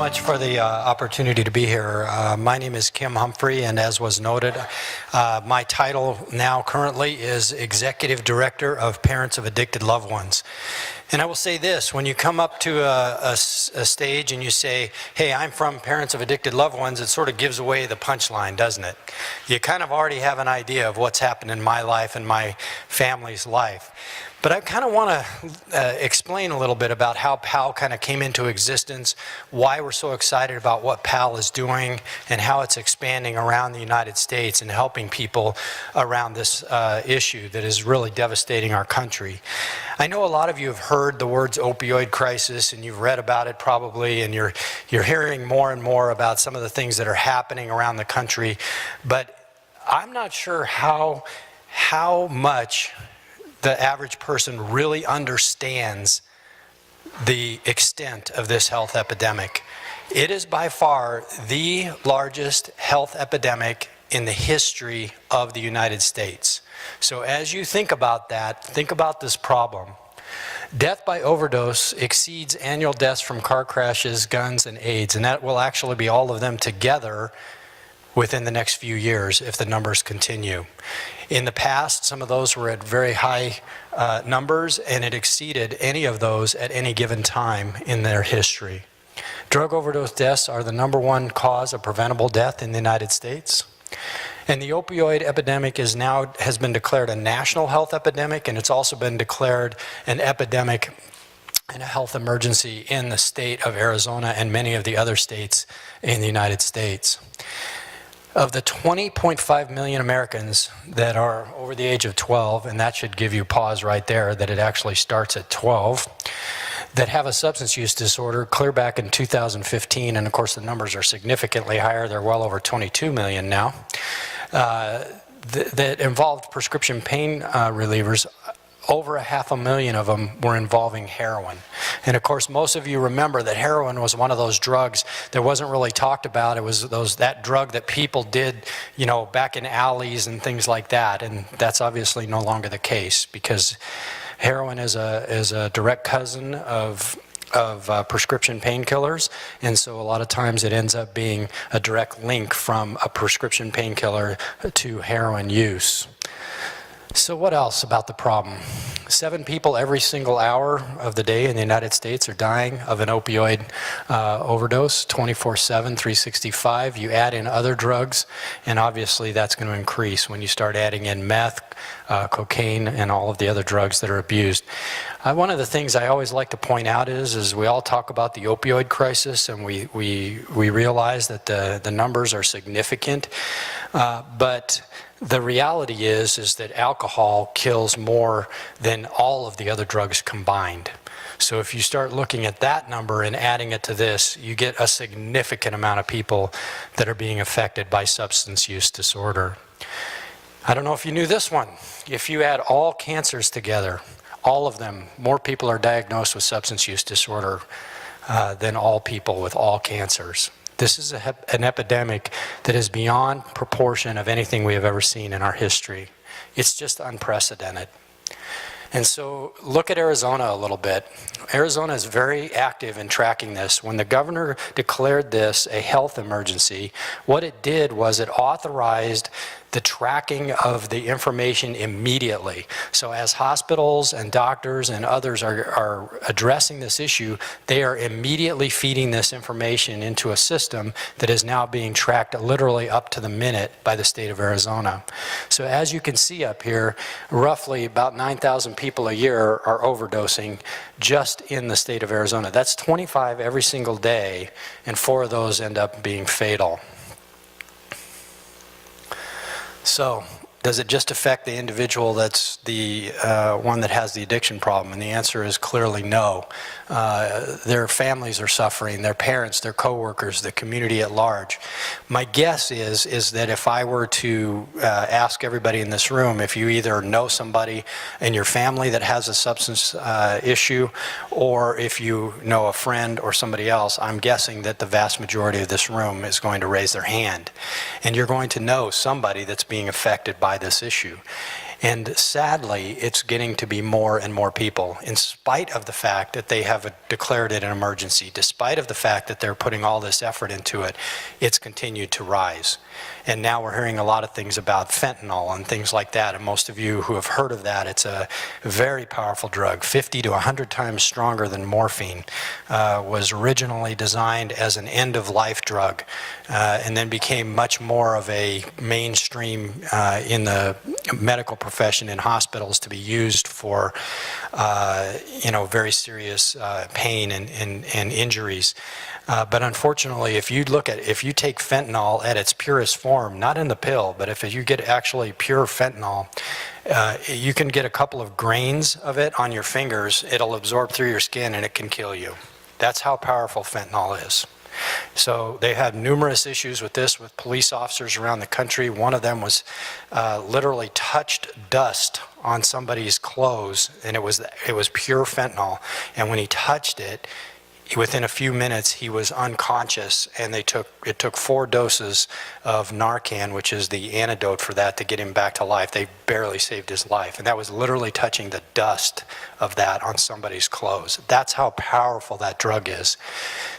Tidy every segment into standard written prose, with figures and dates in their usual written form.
much for the opportunity to be here. My name is Kim Humphrey, and as was noted, my title now currently is Executive Director of Parents of Addicted Loved Ones. And I will say this, when you come up to a stage and you say, hey, I'm from Parents of Addicted Loved Ones, it sort of gives away the punchline, doesn't it? You kind of already have an idea of what's happened in my life and my family's life. But I kind of want to explain a little bit about how PAL kind of came into existence, why we're so excited about what PAL is doing, and how it's expanding around the United States and helping people around this issue that is really devastating our country. I know a lot of you have heard the words opioid crisis, and you've read about it probably, and you're hearing more and more about some of the things that are happening around the country, but I'm not sure how much the average person really understands the extent of this health epidemic. It is by far the largest health epidemic in the history of the United States. So as you think about that, think about this problem. Death by overdose exceeds annual deaths from car crashes, guns, and AIDS, and that will actually be all of them together within the next few years if the numbers continue. In the past, some of those were at very high numbers, and it exceeded any of those at any given time in their history. Drug overdose deaths are the #1 cause of preventable death in the United States. And the opioid epidemic has been declared a national health epidemic, and it's also been declared an epidemic and a health emergency in the state of Arizona and many of the other states in the United States. Of the 20.5 million Americans that are over the age of 12, and that should give you pause right there that it actually starts at 12, that have a substance use disorder, clear back in 2015, and of course the numbers are significantly higher, they're well over 22 million now, that involved prescription pain relievers. Over 500,000 of them were involving heroin. And of course, most of you remember that heroin was one of those drugs that wasn't really talked about. It was that drug that people did, back in alleys and things like that. And that's obviously no longer the case, because heroin is a direct cousin of prescription painkillers, and so a lot of times it ends up being a direct link from a prescription painkiller to heroin use. So what else about the problem? 7 people every single hour of the day in the United States are dying of an opioid overdose, 24/7, 365. You add in other drugs, and obviously that's going to increase when you start adding in meth, cocaine, and all of the other drugs that are abused. One of the things I always like to point out is we all talk about the opioid crisis, and we realize that the numbers are significant, but the reality is that alcohol kills more than all of the other drugs combined. So if you start looking at that number and adding it to this, you get a significant amount of people that are being affected by substance use disorder. I don't know if you knew this one. If you add all cancers together, all of them, more people are diagnosed with substance use disorder than all people with all cancers. This is an epidemic that is beyond proportion of anything we have ever seen in our history. It's just unprecedented. And so look at Arizona a little bit. Arizona is very active in tracking this. When the governor declared this a health emergency, what it did was it authorized the tracking of the information immediately. So as hospitals and doctors and others are addressing this issue, they are immediately feeding this information into a system that is now being tracked literally up to the minute by the state of Arizona. So as you can see up here, roughly about 9,000 people a year are overdosing just in the state of Arizona. That's 25 every single day, and 4 of those end up being fatal. So, does it just affect the individual that's the one that has the addiction problem? And the answer is clearly no. Their families are suffering, their parents, their coworkers, the community at large. My guess is that if I were to ask everybody in this room, if you either know somebody in your family that has a substance issue, or if you know a friend or somebody else, I'm guessing that the vast majority of this room is going to raise their hand. And you're going to know somebody that's being affected by this issue. And sadly, it's getting to be more and more people, in spite of the fact that they have declared it an emergency, despite of the fact that they're putting all this effort into it, it's continued to rise. And now we're hearing a lot of things about fentanyl and things like that. And most of you who have heard of that, it's a very powerful drug, 50 to 100 times stronger than morphine. Was originally designed as an end-of-life drug, and then became much more of a mainstream in the medical profession in hospitals to be used for very serious pain and injuries. But unfortunately, if you take fentanyl at its purest form, not in the pill, but if you get actually pure fentanyl, you can get a couple of grains of it on your fingers, it'll absorb through your skin and it can kill you. That's how powerful fentanyl is. So they had numerous issues with this with police officers around the country. One of them was literally touched dust on somebody's clothes, and it was pure fentanyl. And when he touched it, within a few minutes he was unconscious, and it took 4 doses of Narcan, which is the antidote for that, to get him back to life. They barely saved his life, and that was literally touching the dust of that on somebody's clothes. That's how powerful that drug is.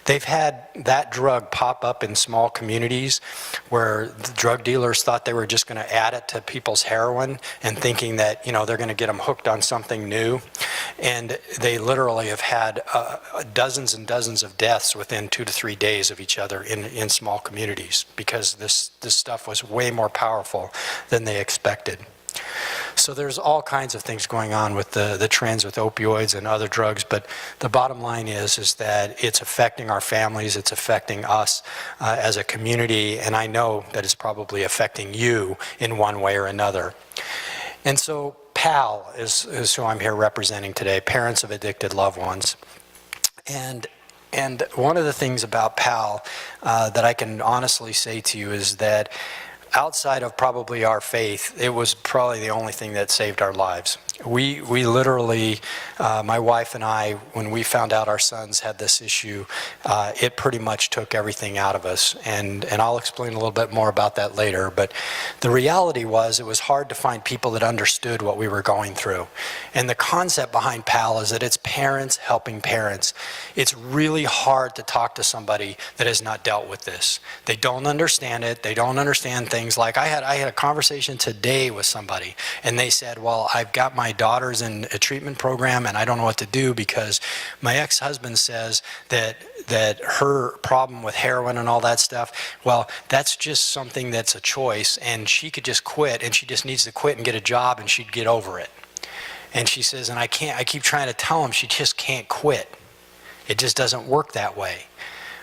They've had that drug pop up in small communities where the drug dealers thought they were just going to add it to people's heroin and thinking that they're going to get them hooked on something new. And they literally have had dozens and dozens of deaths within 2 to 3 days of each other in small communities, because this stuff was way more powerful than they expected. So there's all kinds of things going on with the trends with opioids and other drugs, but the bottom line is that it's affecting our families, it's affecting us as a community, and I know that it's probably affecting you in one way or another. And so PAL is who I'm here representing today, Parents of Addicted Loved Ones. And one of the things about PAL that I can honestly say to you is that outside of probably our faith, it was probably the only thing that saved our lives. We literally, my wife and I, when we found out our sons had this issue, it pretty much took everything out of us. And I'll explain a little bit more about that later. But the reality was, it was hard to find people that understood what we were going through. And the concept behind PAL is that it's parents helping parents. It's really hard to talk to somebody that has not dealt with this. They don't understand it. They don't understand things like, I had a conversation today with somebody, and they said, well, I've got my daughter's in a treatment program and I don't know what to do because my ex-husband says that her problem with heroin and all that stuff, well, that's just something that's a choice, and she could just quit, and she just needs to quit and get a job and she'd get over it. And she says, and I keep trying to tell him she just can't quit. It just doesn't work that way.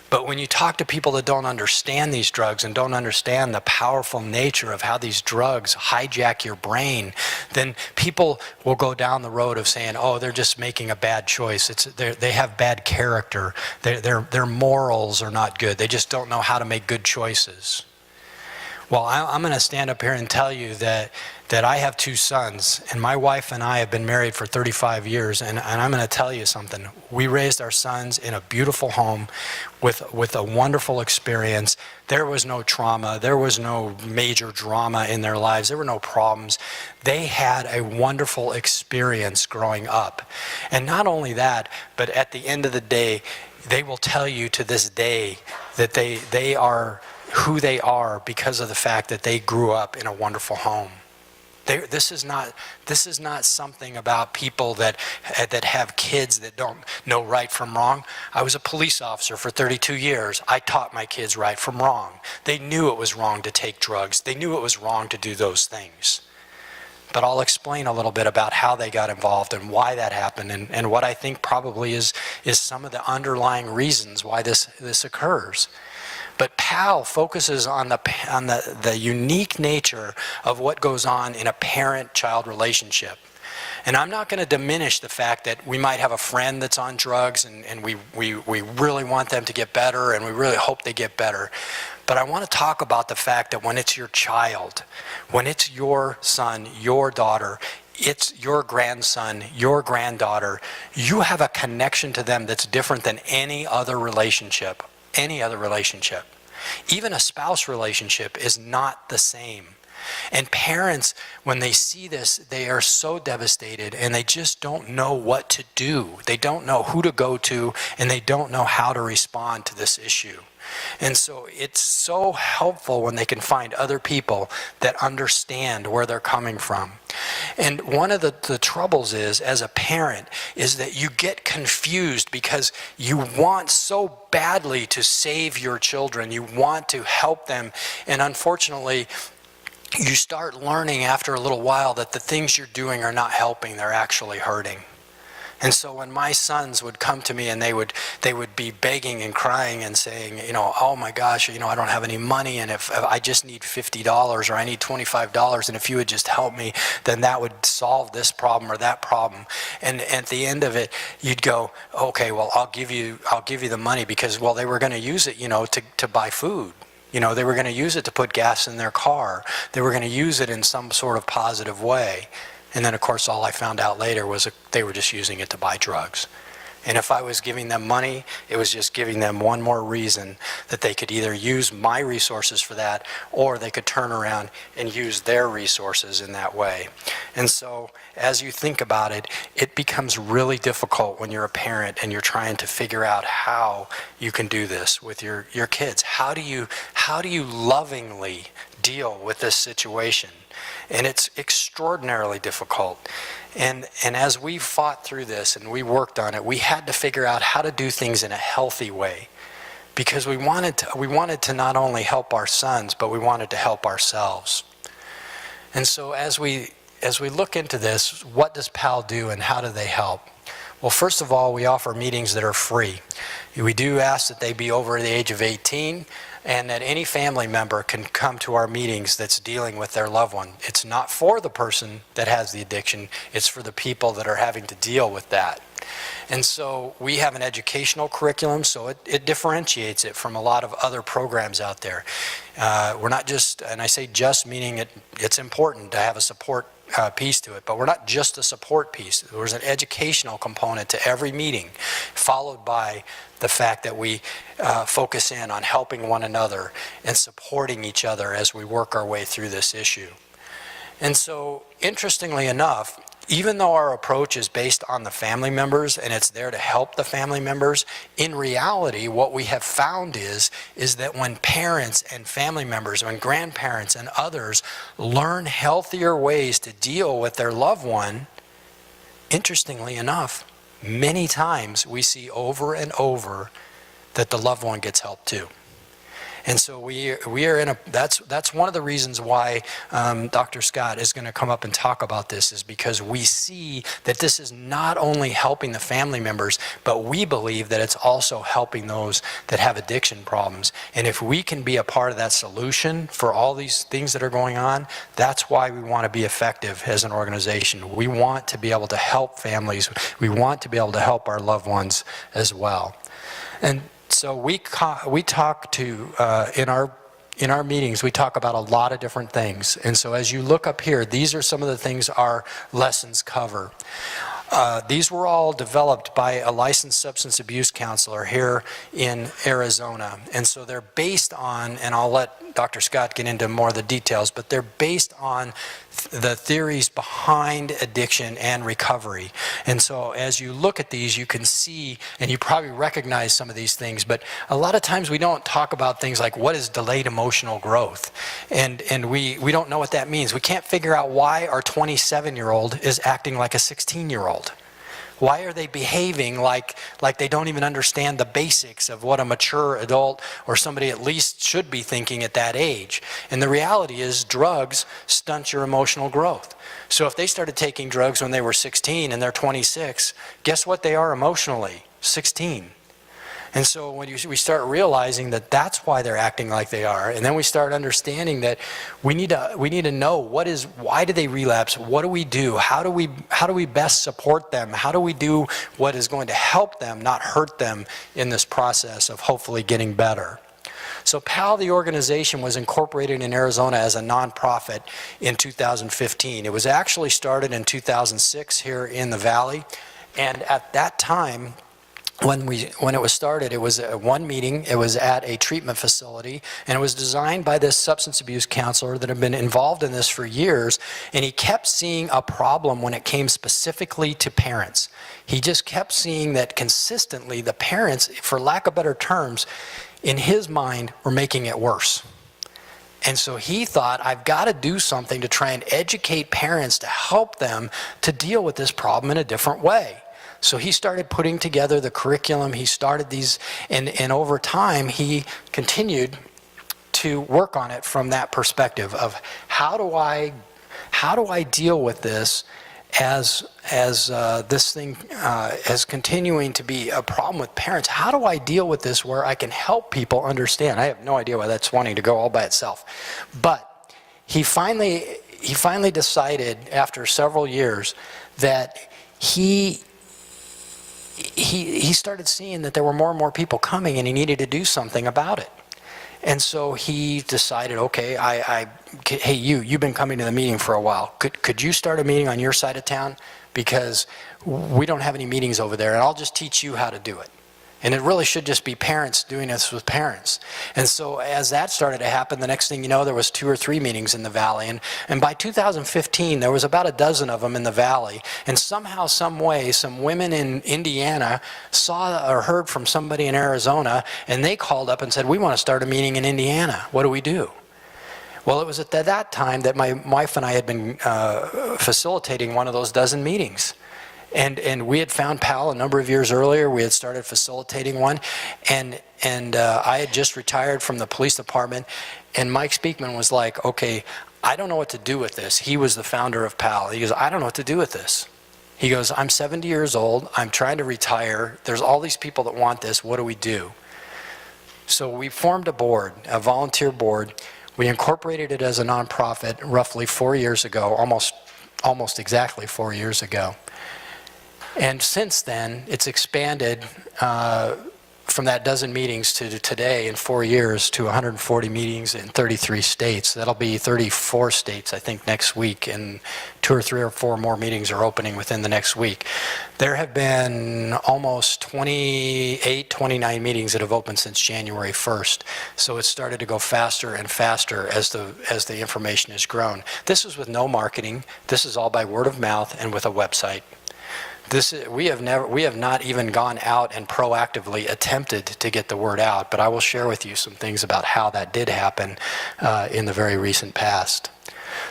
But when you talk to people that don't understand these drugs and don't understand the powerful nature of how these drugs hijack your brain, then people will go down the road of saying, oh, they're just making a bad choice. They have bad character. Their morals are not good. They just don't know how to make good choices. Well, I'm going to stand up here and tell you that I have 2 sons, and my wife and I have been married for 35 years, and I'm going to tell you something. We raised our sons in a beautiful home with a wonderful experience. There was no trauma. There was no major drama in their lives. There were no problems. They had a wonderful experience growing up. And not only that, but at the end of the day, they will tell you to this day that they are who they are because of the fact that they grew up in a wonderful home. This is not something about people that have kids that don't know right from wrong. I was a police officer for 32 years. I taught my kids right from wrong. They knew it was wrong to take drugs. They knew it was wrong to do those things. But I'll explain a little bit about how they got involved and why that happened, and what I think probably is some of the underlying reasons why this occurs. But PAL focuses on the unique nature of what goes on in a parent-child relationship. And I'm not going to diminish the fact that we might have a friend that's on drugs, and we really want them to get better, and we really hope they get better. But I want to talk about the fact that when it's your child, when it's your son, your daughter, it's your grandson, your granddaughter, you have a connection to them that's different than any other relationship. Any other relationship. Even a spouse relationship is not the same. And parents, when they see this, they are so devastated and they just don't know what to do. They don't know who to go to, and they don't know how to respond to this issue. And so it's so helpful when they can find other people that understand where they're coming from. And one of the troubles is, as a parent, is that you get confused because you want so badly to save your children. You want to help them. And unfortunately, you start learning after a little while that the things you're doing are not helping, they're actually hurting. And so when my sons would come to me and they would be begging and crying and saying, oh my gosh, I don't have any money, and if I just need $50 or I need $25, and if you would just help me, then that would solve this problem or that problem. And at the end of it, you'd go, okay, well, I'll give you the money because, well, they were going to use it, to buy food. They were going to use it to put gas in their car. They were going to use it in some sort of positive way. And then, of course, all I found out later was they were just using it to buy drugs. And if I was giving them money, it was just giving them one more reason that they could either use my resources for that, or they could turn around and use their resources in that way. And so as you think about it, it becomes really difficult when you're a parent and you're trying to figure out how you can do this with your kids. How do you lovingly deal with this situation? And it's extraordinarily difficult. And as we fought through this and we worked on it, we had to figure out how to do things in a healthy way, because we wanted to not only help our sons, but we wanted to help ourselves. And so as we look into this, what does PAL do and how do they help? Well, first of all, we offer meetings that are free. We do ask that they be over the age of 18, and that any family member can come to our meetings that's dealing with their loved one. It's not for the person that has the addiction, it's for the people that are having to deal with that. And so we have an educational curriculum, so it differentiates it from a lot of other programs out there. We're not just, and I say just meaning it's important to have a support piece to it, but we're not just a support piece. There's an educational component to every meeting, followed by the fact that we focus in on helping one another and supporting each other as we work our way through this issue. And so, interestingly enough, even though our approach is based on the family members and it's there to help the family members, in reality, what we have found is that when parents and family members, when grandparents and others learn healthier ways to deal with their loved one, interestingly enough, many times we see over and over that the loved one gets help too. And so we are in a, that's one of the reasons why Dr. Scott is going to come up and talk about this, is because we see that this is not only helping the family members, but we believe that it's also helping those that have addiction problems. And if we can be a part of that solution for all these things that are going on, that's why we want to be effective as an organization. We want to be able to help families. We want to be able to help our loved ones as well. And so we talk to, in our meetings, we talk about a lot of different things. And so as you look up here, these are some of the things our lessons cover. These were all developed by a licensed substance abuse counselor here in Arizona. And so they're based on, and I'll let Dr. Scott get into more of the details, but they're based on the theories behind addiction and recovery. And so as you look at these, you can see, and you probably recognize some of these things, but a lot of times we don't talk about things like what is delayed emotional growth. And we don't know what that means. We can't figure out why our 27-year-old is acting like a 16-year-old. Why are they behaving like they don't even understand the basics of what a mature adult or somebody at least should be thinking at that age? And the reality is drugs stunt your emotional growth. So if they started taking drugs when they were 16 and they're 26, guess what they are emotionally? 16. And so when we start realizing that that's why they're acting like they are, and then we start understanding that we need to know why do they relapse? What do we do? How do we best support them? How do we do what is going to help them, not hurt them in this process of hopefully getting better? So PAL, the organization, was incorporated in Arizona as a nonprofit in 2015. It was actually started in 2006 here in the Valley, and at that time, when it was started, it was one meeting. It was at a treatment facility, and it was designed by this substance abuse counselor that had been involved in this for years, and he kept seeing a problem when it came specifically to parents. He just kept seeing that consistently the parents, for lack of better terms, in his mind, were making it worse. And so he thought, I've got to do something to try and educate parents to help them to deal with this problem in a different way. So he started putting together the curriculum. He started these, and over time, he continued to work on it from that perspective of how do I deal with this as this thing is continuing to be a problem with parents. How do I deal with this where I can help people understand? I have no idea why that's wanting to go all by itself. But he finally decided after several years that he started seeing that there were more and more people coming and he needed to do something about it. And so he decided, okay, hey, you've been coming to the meeting for a while. Could you start a meeting on your side of town? Because we don't have any meetings over there, and I'll just teach you how to do it. And it really should just be parents doing this with parents. And so as that started to happen, the next thing you know, there was 2 or 3 meetings in the Valley. And by 2015, there was about a dozen of them in the Valley. And somehow, some way, some women in Indiana saw or heard from somebody in Arizona, and they called up and said, we want to start a meeting in Indiana. What do we do? Well, it was at that time that my wife and I had been facilitating one of those dozen meetings. And we had found PAL a number of years earlier. We had started facilitating one, and I had just retired from the police department, and Mike Speakman was like, okay, I don't know what to do with this. He was the founder of PAL. He goes, I don't know what to do with this. He goes, I'm 70 years old. I'm trying to retire. There's all these people that want this. What do we do? So we formed a board, a volunteer board. We incorporated it as a nonprofit roughly 4 years ago, almost exactly 4 years ago. And since then, it's expanded from that dozen meetings to today in 4 years to 140 meetings in 33 states. That'll be 34 states, I think, next week, and 2 or 3 or 4 more meetings are opening within the next week. There have been almost 28, 29 meetings that have opened since January 1st. So it's started to go faster and faster as the information has grown. This is with no marketing. This is all by word of mouth and with a website. We have not even gone out and proactively attempted to get the word out, but I will share with you some things about how that did happen in the very recent past.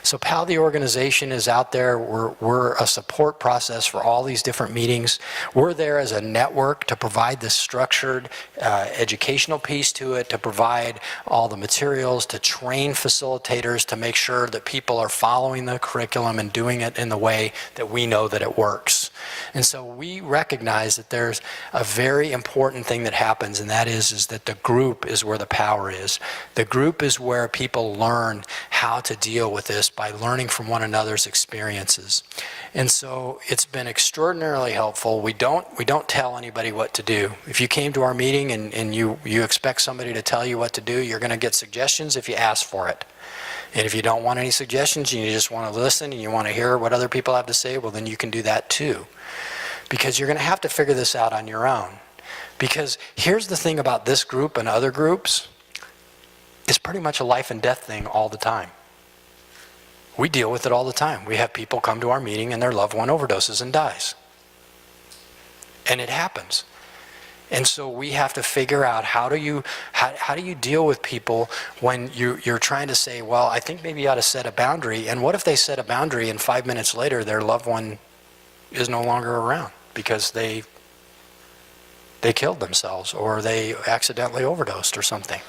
So PAL, the organization, is out there. We're a support process for all these different meetings. We're there as a network to provide this structured educational piece to it, to provide all the materials, to train facilitators, to make sure that people are following the curriculum and doing it in the way that we know that it works. And so we recognize that there's a very important thing that happens, and that is that the group is where the power is. The group is where people learn how to deal with this by learning from one another's experiences. And so it's been extraordinarily helpful. We don't tell anybody what to do. If you came to our meeting and you expect somebody to tell you what to do, you're going to get suggestions if you ask for it. And if you don't want any suggestions and you just want to listen and you want to hear what other people have to say, well, then you can do that too. Because you're going to have to figure this out on your own. Because here's the thing about this group and other groups, it's pretty much a life and death thing all the time. We deal with it all the time. We have people come to our meeting and their loved one overdoses and dies. And it happens. And so we have to figure out how do you deal with people when you're trying to say, well, I think maybe you ought to set a boundary. And what if they set a boundary and 5 minutes later their loved one is no longer around because they killed themselves or they accidentally overdosed or something?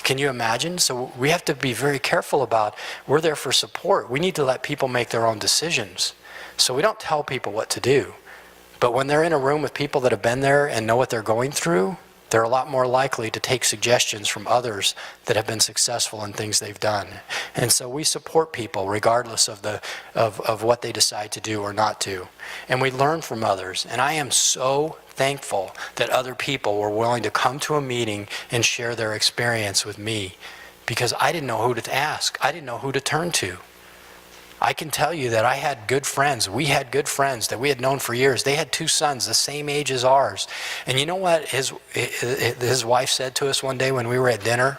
Can you imagine? So we have to be very careful about, we're there for support. We need to let people make their own decisions. So we don't tell people what to do. But when they're in a room with people that have been there and know what they're going through, they're a lot more likely to take suggestions from others that have been successful in things they've done. And so we support people regardless of what they decide to do or not do. And we learn from others. And I am so thankful that other people were willing to come to a meeting and share their experience with me, because I didn't know who to ask. I didn't know who to turn to. I can tell you that I had good friends. We had good friends that we had known for years. They had 2 sons the same age as ours. And you know what his wife said to us one day when we were at dinner?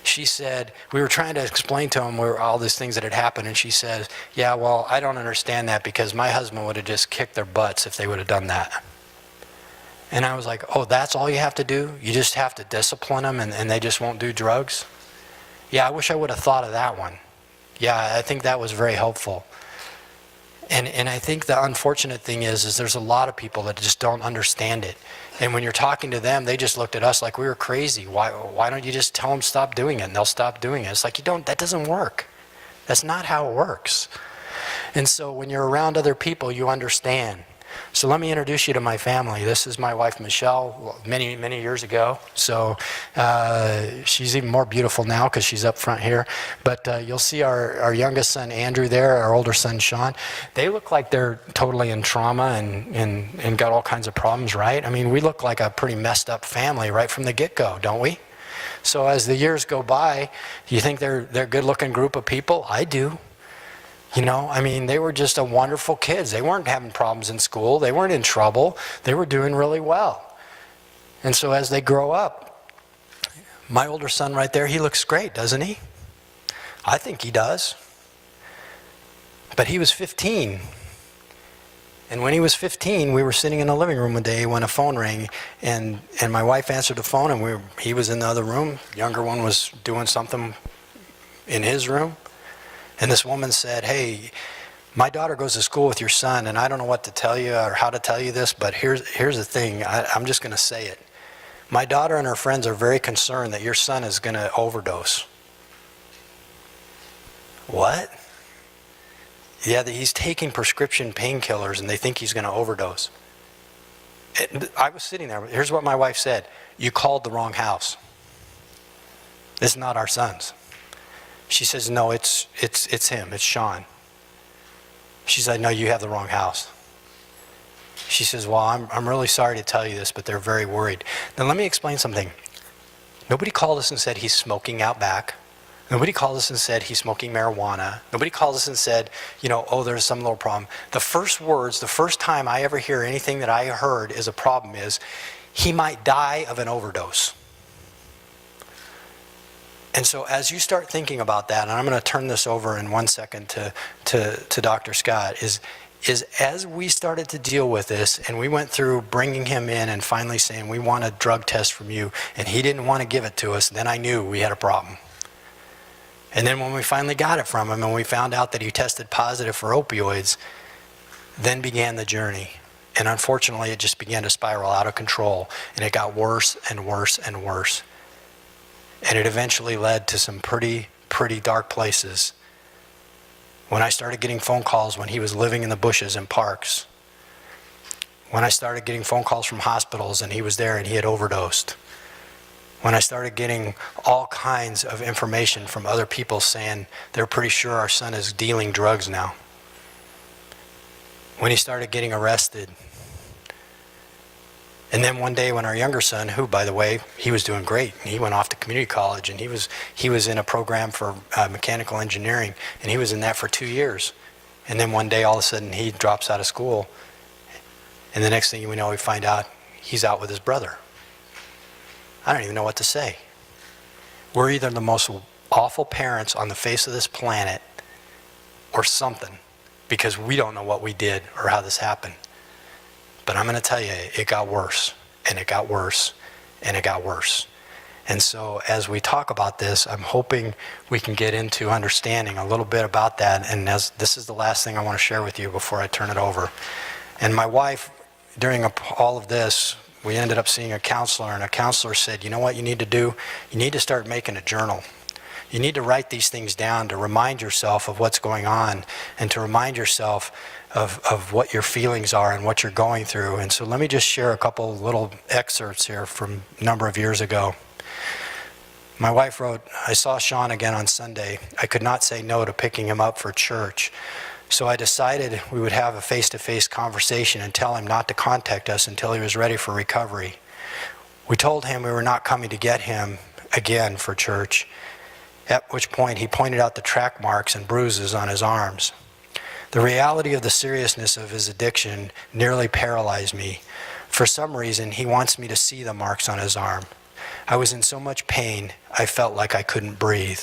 She said, we were trying to explain to him all these things that had happened, and she says, yeah, well, I don't understand that because my husband would have just kicked their butts if they would have done that. And I was like, oh, that's all you have to do? You just have to discipline them and they just won't do drugs? Yeah, I wish I would have thought of that one. Yeah, I think that was very helpful. And I think the unfortunate thing is there's a lot of people that just don't understand it. And when you're talking to them, they just looked at us like we were crazy. Why don't you just tell them stop doing it and they'll stop doing it? It's like, that doesn't work. That's not how it works. And so when you're around other people, you understand. So let me introduce you to my family. This is my wife, Michelle, many, many years ago. So she's even more beautiful now because she's up front here. But you'll see our youngest son, Andrew, there, our older son, Sean. They look like they're totally in trauma and got all kinds of problems, right? I mean, we look like a pretty messed up family right from the get-go, don't we? So as the years go by, you think they're a good-looking group of people? I do. You know, I mean, they were just a wonderful kids. They weren't having problems in school. They weren't in trouble. They were doing really well. And so as they grow up, my older son right there, he looks great, doesn't he? I think he does. But he was 15. And when he was 15, we were sitting in the living room one day when a phone rang, and my wife answered the phone, and he was in the other room. The younger one was doing something in his room. And this woman said, hey, my daughter goes to school with your son, and I don't know what to tell you or how to tell you this, but here's the thing. I'm just going to say it. My daughter and her friends are very concerned that your son is going to overdose. What? Yeah, that he's taking prescription painkillers, and they think he's going to overdose. I was sitting there. Here's what my wife said. You called the wrong house. It's not our son's. She says, no, it's him, it's Sean. She said, no, you have the wrong house. She says, well, I'm really sorry to tell you this, but they're very worried. Now let me explain something. Nobody called us and said he's smoking out back. Nobody called us and said he's smoking marijuana. Nobody called us and said, oh, there's some little problem. The first words, the first time I ever hear anything that I heard is a problem is, he might die of an overdose. And so as you start thinking about that, and I'm going to turn this over in 1 second to Dr. Scott, is as we started to deal with this, and we went through bringing him in and finally saying, we want a drug test from you, and he didn't want to give it to us, then I knew we had a problem. And then when we finally got it from him, and we found out that he tested positive for opioids, then began the journey. And unfortunately, it just began to spiral out of control, and it got worse and worse and worse. And it eventually led to some pretty dark places. When I started getting phone calls when he was living in the bushes in parks. When I started getting phone calls from hospitals and he was there and he had overdosed. When I started getting all kinds of information from other people saying they're pretty sure our son is dealing drugs now. When he started getting arrested. And then one day when our younger son, who, by the way, he was doing great, and he went off to community college, and he was in a program for mechanical engineering, and he was in that for 2 years. And then one day, all of a sudden, he drops out of school, and the next thing we know, we find out he's out with his brother. I don't even know what to say. We're either the most awful parents on the face of this planet or something, because we don't know what we did or how this happened. But I'm going to tell you, it got worse, and it got worse, and it got worse. And so as we talk about this, I'm hoping we can get into understanding a little bit about that. And this is the last thing I want to share with you before I turn it over. And my wife, during all of this, we ended up seeing a counselor, and a counselor said, you know what you need to do? You need to start making a journal. You need to write these things down to remind yourself of what's going on and to remind yourself of what your feelings are and what you're going through. And so let me just share a couple little excerpts here from a number of years ago. My wife wrote, I saw Sean again on Sunday. I could not say no to picking him up for church. So I decided we would have a face-to-face conversation and tell him not to contact us until he was ready for recovery. We told him we were not coming to get him again for church. at which point he pointed out the track marks and bruises on his arms. The reality of the seriousness of his addiction nearly paralyzed me. For some reason, he wants me to see the marks on his arm. I was in so much pain, I felt like I couldn't breathe.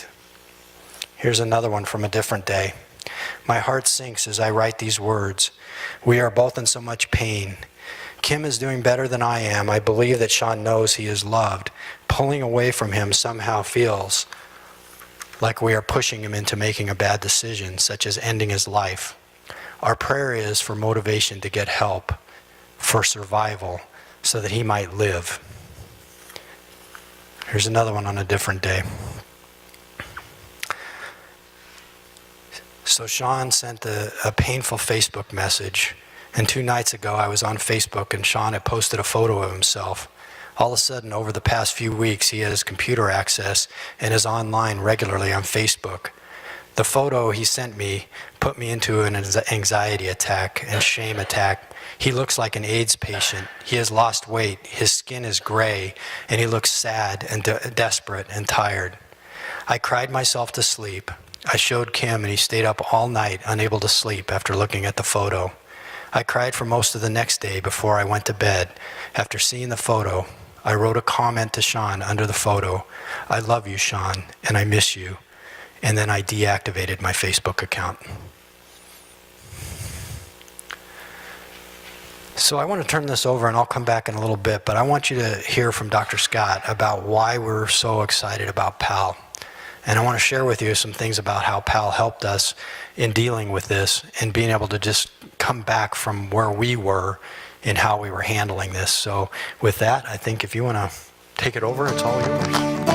Here's another one from a different day. My heart sinks as I write these words. We are both in so much pain. Kim is doing better than I am. I believe that Sean knows he is loved. Pulling away from him somehow feels like we are pushing him into making a bad decision, such as ending his life. Our prayer is for motivation to get help, for survival, so that he might live. Here's another one on a different day. So Sean sent a painful Facebook message, and 2 nights ago I was on Facebook and Sean had posted a photo of himself. All of a sudden, over the past few weeks, he has computer access and is online regularly on Facebook. The photo he sent me put me into an anxiety attack and shame attack. He looks like an AIDS patient. He has lost weight, his skin is gray, and he looks sad and desperate and tired. I cried myself to sleep. I showed Kim and he stayed up all night, unable to sleep after looking at the photo. I cried for most of the next day before I went to bed. After seeing the photo, I wrote a comment to Sean under the photo. I love you, Sean, and I miss you. And then I deactivated my Facebook account. So I want to turn this over, and I'll come back in a little bit, but I want you to hear from Dr. Scott about why we're so excited about PAL. And I want to share with you some things about how PAL helped us in dealing with this and being able to just come back from where we were in how we were handling this. So with that, I think if you want to take it over, it's all yours.